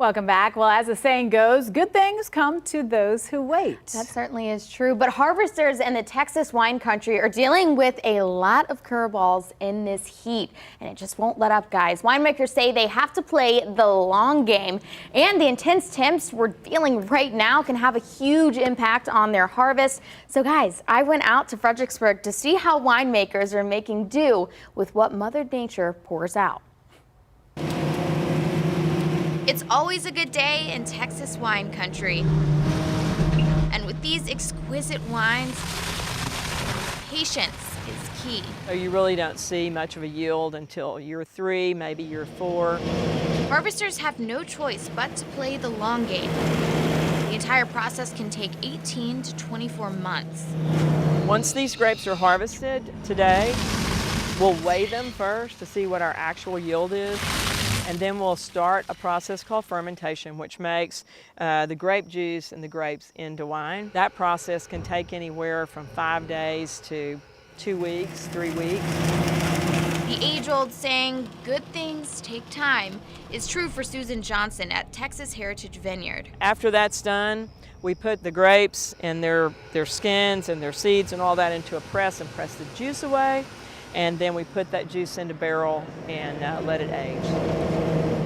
Welcome back. Well, as the saying goes, good things come to those who wait. That certainly is true, but harvesters in the Texas wine country are dealing with a lot of curveballs in this heat, and it just won't let up, guys. Winemakers say they have to play the long game, and the intense temps we're feeling right now can have a huge impact on their harvest. So, guys, I went out to Fredericksburg to see how winemakers are making do with what Mother Nature pours out. It's always a good day in Texas wine country. And with these exquisite wines, patience is key. So you really don't see much of a yield until year 3, maybe year 4. Harvesters have no choice but to play the long game. The entire process can take 18 to 24 months. Once these grapes are harvested today, we'll weigh them first to see what our actual yield is. And then we'll start a process called fermentation, which makes the grape juice and the grapes into wine. That process can take anywhere from 5 days to 2 weeks, 3 weeks. The age-old saying, good things take time, is true for Susan Johnson at Texas Heritage Vineyard. After that's done, we put the grapes and their skins and their seeds and all that into a press and press the juice away. And then we put that juice into barrel and let it age.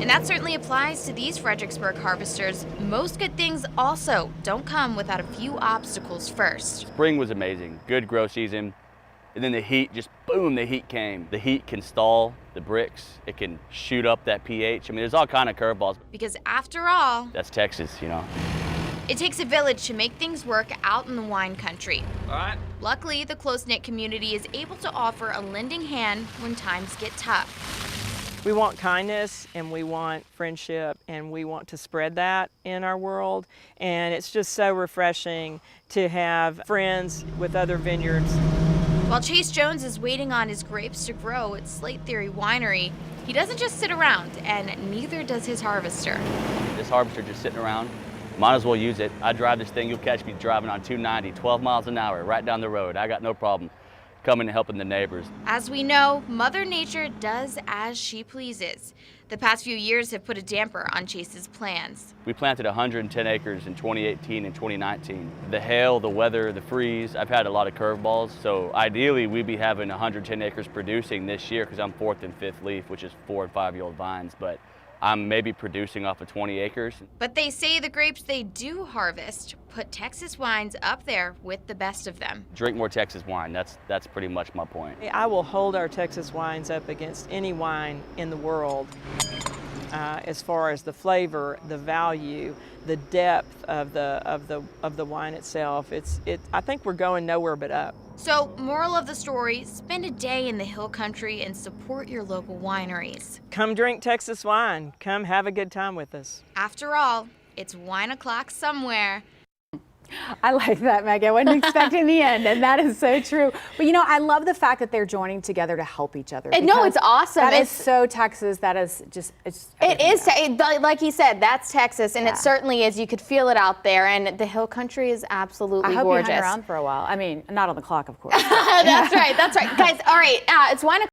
And that certainly applies to these Fredericksburg harvesters. Most good things also don't come without a few obstacles first. Spring was amazing, good grow season. And then the heat, just boom, the heat came. The heat can stall the bricks. It can shoot up that pH. I mean, there's all kind of curveballs. Because after all, That's Texas, you know. it takes a village to make things work out in the wine country. All right. Luckily, the close-knit community is able to offer a lending hand when times get tough. We want kindness and we want friendship and we want to spread that in our world. And it's just so refreshing to have friends with other vineyards. While Chase Jones is waiting on his grapes to grow at Slate Theory Winery, he doesn't just sit around, and neither does his harvester. This harvester just sitting around, might as well use it. I drive this thing, you'll catch me driving on 290, 12 miles an hour, right down the road. I got no problem coming and helping the neighbors. As we know, Mother Nature does as she pleases. The past few years have put a damper on Chase's plans. We planted 110 acres in 2018 and 2019. The hail, the weather, the freeze, I've had a lot of curveballs. So ideally, we'd be having 110 acres producing this year because I'm 4th and 5th leaf, which is 4- and 5-year-old vines. But I'm maybe producing off of 20 acres. But they say the grapes they do harvest put Texas wines up there with the best of them. Drink more Texas wine, that's pretty much my point. I will hold our Texas wines up against any wine in the world as far as the flavor, the value, the depth of the wine itself. I think we're going nowhere but up. So, moral of the story, spend a day in the hill country and support your local wineries. Come drink Texas wine. Come have a good time with us. After all, it's wine o'clock somewhere. I like that, Maggie. I wasn't expecting the end, and that is so true. But you know, I love the fact that they're joining together to help each other. And no, it's awesome. That is so Texas. That is just, It is, like he said, that's Texas, and it certainly is. You could feel it out there, and the hill country is absolutely I hope gorgeous. you hang around for a while. I mean, not on the clock, of course. That's right, guys. All right, it's wine o'clock.